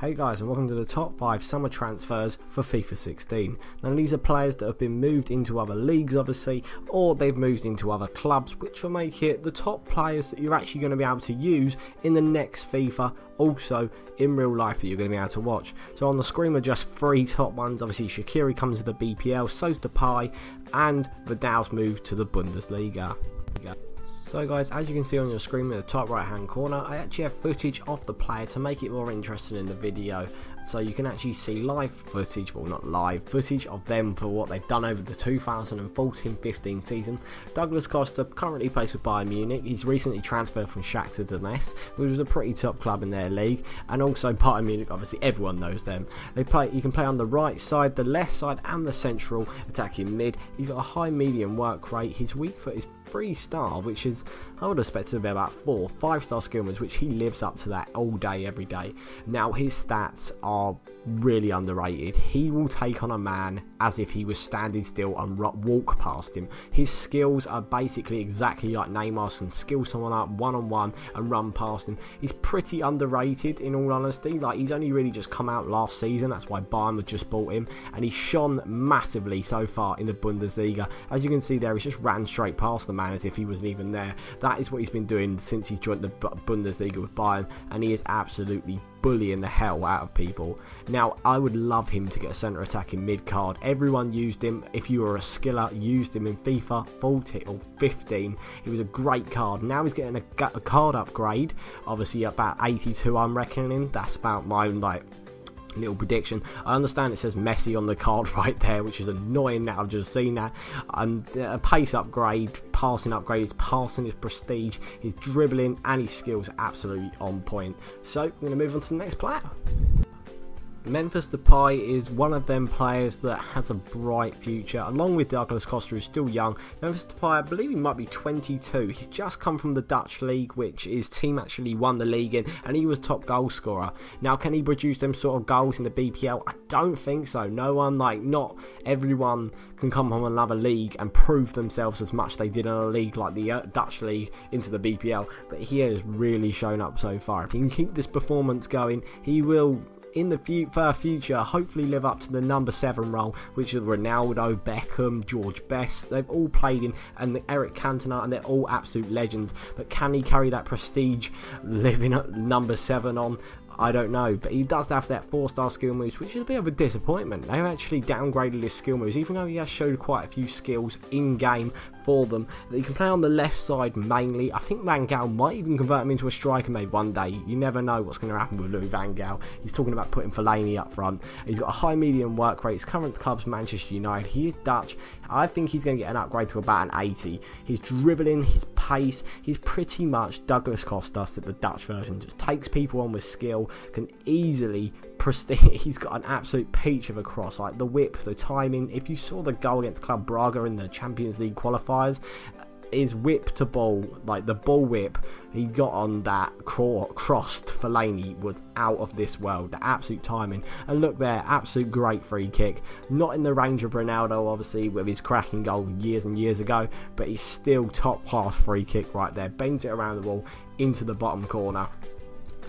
Hey guys, and welcome to the top 5 summer transfers for FIFA 16. Now these are players that have been moved into other leagues obviously, or they've moved into other clubs, which will make it the top players that you're actually going to be able to use in the next FIFA, also in real life, that you're going to be able to watch. So on the screen are just 3 top ones. Obviously Shaqiri comes to the BPL, so's Depay, and Vidal's moved to the Bundesliga. So guys, as you can see on your screen in the top right hand corner, I actually have footage of the player to make it more interesting in the video. So you can actually see live footage, well not live, footage of them for what they've done over the 2014-15 season. Douglas Costa currently plays with Bayern Munich. He's recently transferred from Shakhtar Donetsk, which was a pretty top club in their league. And also Bayern Munich, obviously everyone knows them. You can play on the right side, the left side and the central attacking mid. He's got a high medium work rate. His weak foot is 3-star, which is, I would expect to be about 5-star skill moves, which he lives up to that all day every day. Now his stats are really underrated. He will take on a man as if he was standing still and walk past him. His skills are basically exactly like Neymar's, can skill someone up one-on-one and run past him. He's pretty underrated in all honesty. Like, he's only really just come out last season, that's why Bayern have just bought him, and he's shone massively so far in the Bundesliga. As you can see there, he's just ran straight past the man as if he wasn't even there. That is what he's been doing since he's joined the Bundesliga with Bayern, and he is absolutely bullying the hell out of people. Now I would love him to get a centre attacking mid card. Everyone used him. If you were a skiller, used him in FIFA 14 or 15. He was a great card. Now he's getting a card upgrade, obviously about 82 I'm reckoning. That's about my little prediction. I understand it says Messi on the card right there, which is annoying now I've just seen that. And a pace upgrade, passing upgrade, his passing, his prestige, his dribbling and his skills are absolutely on point. So I'm going to move on to the next player. Memphis Depay is one of them players that has a bright future, along with Douglas Costa, who's still young. Memphis Depay, I believe he might be 22. He's just come from the Dutch league, which his team actually won the league in, and he was top goal scorer. Now, can he produce them sort of goals in the BPL? I don't think so. Not everyone can come from another league and prove themselves as much they did in a league like the Dutch league into the BPL, but he has really shown up so far. If he can keep this performance going, he will, in the future, hopefully live up to the number 7 role, which is Ronaldo, Beckham, George Best. They've all played in, and Eric Cantona, and they're all absolute legends. But can he carry that prestige living at number 7 on? I don't know, but he does have that 4-star skill moves, which is a bit of a disappointment. They've actually downgraded his skill moves, even though he has showed quite a few skills in game for them. He can play on the left side mainly. I think Van Gaal might even convert him into a striker maybe one day. You never know what's going to happen with Louis Van Gaal. He's talking about putting Fellaini up front. He's got a high medium work rate. His current club's Manchester United. He is Dutch. I think he's going to get an upgrade to about an 80. His dribbling, his pace, he's pretty much Douglas Costa, the Dutch version. Just takes people on with skill, can easily he's got an absolute peach of a cross, like the whip, the timing. If you saw the goal against Club Braga in the Champions League qualifiers, his whip to ball, like the ball whip he got on that crossed Fellaini was out of this world. The absolute timing, and look there, absolute great free kick. Not in the range of Ronaldo obviously with his cracking goal years and years ago, but he's still top class free kick right there. Bends it around the wall into the bottom corner.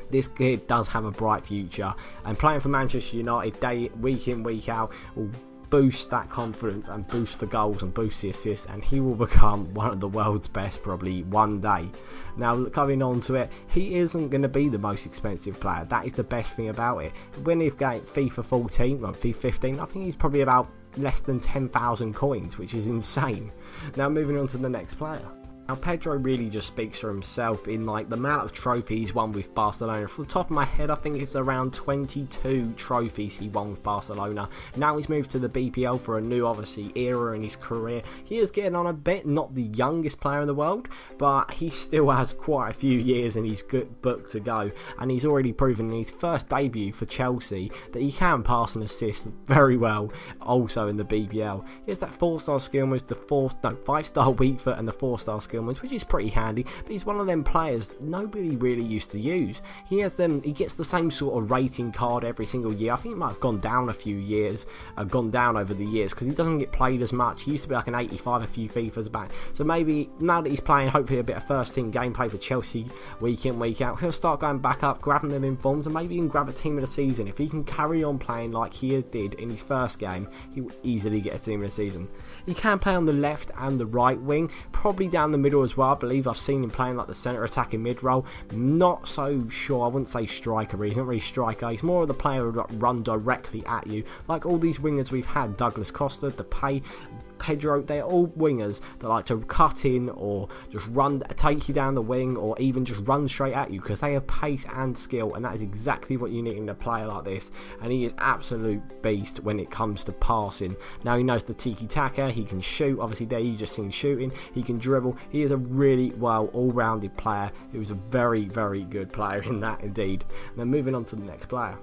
This kid does have a bright future, and playing for Manchester United week in, week out will boost that confidence and boost the goals and boost the assists, and he will become one of the world's best probably one day. Now, coming on to it, he isn't going to be the most expensive player. That is the best thing about it. When he's got FIFA 14, well, FIFA 15, I think he's probably about less than 10,000 coins, which is insane. Now, moving on to the next player. Now Pedro really just speaks for himself in the amount of trophies won with Barcelona. From the top of my head, I think it's around 22 trophies he won with Barcelona. Now he's moved to the BPL for a new obviously era in his career. He is getting on a bit, not the youngest player in the world, but he still has quite a few years in his good book to go, and he's already proven in his first debut for Chelsea that he can pass and assist very well also in the BPL. He has that 4-star skill moves, the 5-star weak foot and the 4-star skill skill moves, which is pretty handy. But he's one of them players nobody really used to use. He gets the same sort of rating card every single year. I think it might have gone down a few years, gone down over the years, because he doesn't get played as much. He used to be like an 85 a few FIFAs back. So maybe now that he's playing hopefully a bit of first team gameplay for Chelsea week in, week out, he'll start going back up, grabbing them in forms, and maybe even grab a team of the season. If he can carry on playing like he did in his first game, he will easily get a team of the season. He can play on the left and the right wing, probably down the middle as well. I believe I've seen him playing like the centre attacking mid role. Not so sure, I wouldn't say striker, he's not really striker, he's more of the player who would run directly at you, like all these wingers we've had, Douglas Costa, Depay, Pedro. They're all wingers that like to cut in or just run, take you down the wing, or even just run straight at you, because they have pace and skill, and that is exactly what you need in a player like this. And he is absolute beast when it comes to passing. Now he knows the tiki-taka, he can shoot, obviously there you just seen shooting, he can dribble. He is a really well all-rounded player. He was a very, very good player in that indeed. Now moving on to the next player.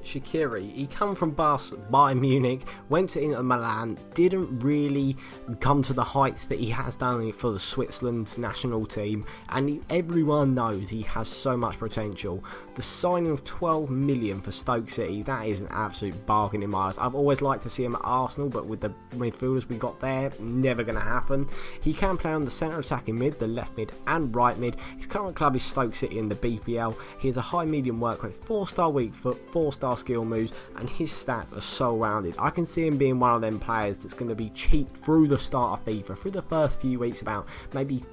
Shaqiri, he come from Bayern Munich, went to Inter Milan, didn't really come to the heights that he has done for the Switzerland national team, and everyone knows he has so much potential. The signing of 12 million for Stoke City, that is an absolute bargain in my eyes. I've always liked to see him at Arsenal, but with the midfielders we got there, never going to happen. He can play on the centre attacking mid, the left mid and right mid. His current club is Stoke City in the BPL. He has a high medium work rate, 4-star weak foot, 4-star skill moves, and his stats are so rounded. I can see him being one of them players that's going to be cheap through the start of FIFA, through the first few weeks, about maybe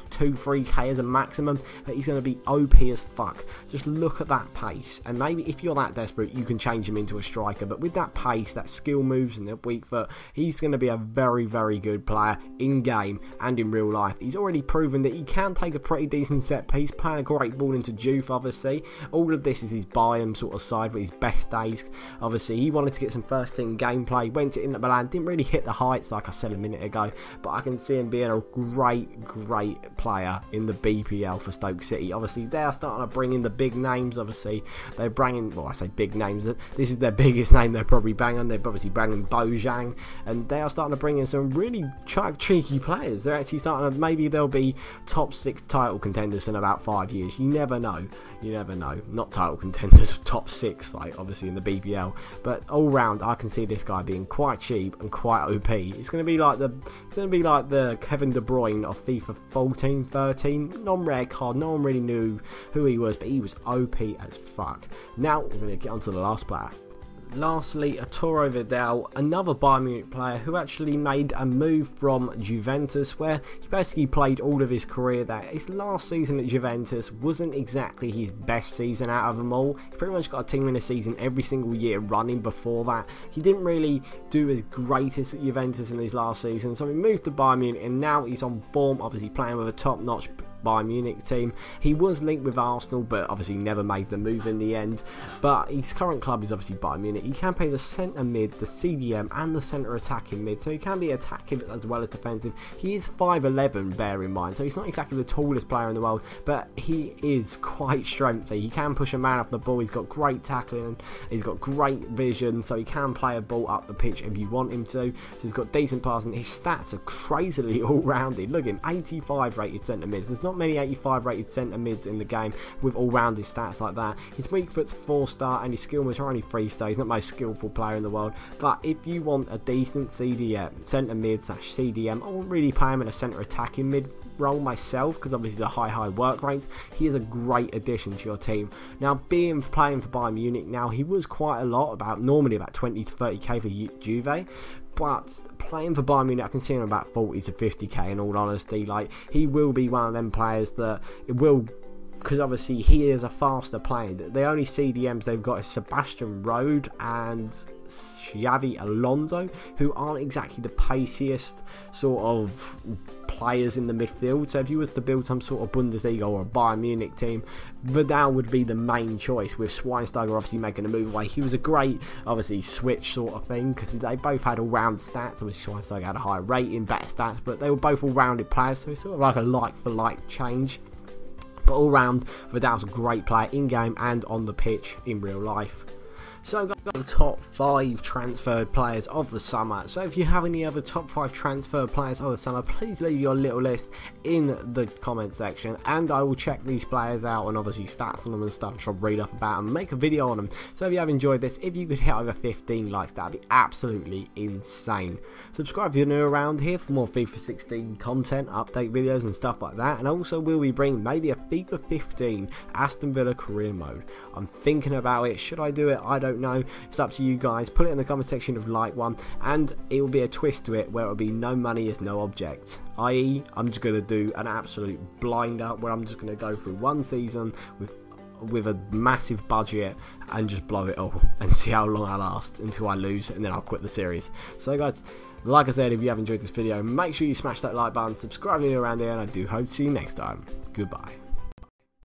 2-3k as a maximum, but he's going to be OP as fuck. Just look at that pace, and maybe if you're that desperate you can change him into a striker, but with that pace, that skill moves and the weak foot, he's going to be a very, very good player in game and in real life. He's already proven that he can take a pretty decent set piece, playing a great ball into Juve. Obviously all of this is his Bayern sort of side, but his best days. Obviously he wanted to get some first team gameplay, went to Inter Milan, didn't really hit the heights like I said a minute ago, but I can see him being a great player in the BPL for Stoke City. Obviously they are starting to bring in the big names. Obviously they're bringing, well I say big names, this is their biggest name they're probably banging. They're obviously bringing Bojang, and they are starting to bring in some really cheeky players. They're actually starting to, maybe they'll be top 6 title contenders in about 5 years. You never know, you never know. Not title contenders, top 6 like obviously in the BPL, but all round I can see this guy being quite cheap and quite OP. It's going to be like the Kevin De Bruyne of FIFA 14, 13, non-rare card. No one really knew who he was, but he was OP as fuck. Now we're going to get on to the last player. Lastly, Arturo Vidal, another Bayern Munich player who actually made a move from Juventus, where he basically played all of his career there. His last season at Juventus wasn't exactly his best season out of them all. He pretty much got a team in the season every single year running before that. He didn't really do as greatest at Juventus in his last season, so he moved to Bayern Munich, and now he's on form, obviously playing with a top-notch Bayern Munich team. He was linked with Arsenal, but obviously never made the move in the end. But his current club is obviously Bayern Munich. He can play the centre mid, the CDM and the centre attacking mid, so he can be attacking as well as defensive. He is 5'11", bear in mind, so he's not exactly the tallest player in the world, but he is quite strengthy. He can push a man off the ball, he's got great tackling, he's got great vision, so he can play a ball up the pitch if you want him to. So he's got decent passing. His stats are crazily all-rounded. Look at him, 85 rated centre mids. There's not many 85 rated centre mids in the game with all-rounded stats like that. His weak foot's 4-star and his skill moves are only 3-star. He's not the most skillful player in the world, but if you want a decent CDM, centre mid / CDM, I won't really play him in a centre attacking mid role myself, because obviously the high work rates. He is a great addition to your team. Now, playing for Bayern Munich now, he was quite a lot, normally about 20 to 30k for Juve, but playing for Bayern Munich I can see him about 40 to 50k in all honesty. Like, he will be one of them players that it will, because obviously he is a faster player. The only CDMs they've got is Sebastian Rode and Xavi Alonso, who aren't exactly the paciest sort of players in the midfield. So if you was to build some sort of Bundesliga or a Bayern Munich team, Vidal would be the main choice, with Schweinsteiger obviously making a move away. He was a great obviously switch sort of thing, because they both had all-round stats. Obviously Schweinsteiger had a higher rating, better stats, but they were both all-rounded players, so it's sort of like a like-for-like change. But all round, Vidal's a great player in game and on the pitch in real life. So guys, got the top 5 transferred players of the summer. So if you have any other top 5 transferred players of the summer, please leave your little list in the comment section, and I will check these players out and obviously stats on them and stuff, try to read up about them, make a video on them. So if you have enjoyed this, if you could hit over 15 likes, that'd be absolutely insane. Subscribe if you're new around here for more FIFA 16 content, update videos and stuff like that, and also will we bring maybe a FIFA 15 Aston Villa career mode. I'm thinking about it. Should I do it? I don't know. It's up to you guys. Put it in the comment section if you like one, and it will be a twist to it where it will be no money is no object, i.e. I'm just going to do an absolute blinder where I'm just going to go through one season with a massive budget and just blow it all and see how long I last until I lose, and then I'll quit the series. So guys, like I said, if you have enjoyed this video, make sure you smash that like button, subscribe if you're around here, and I do hope to see you next time. Goodbye.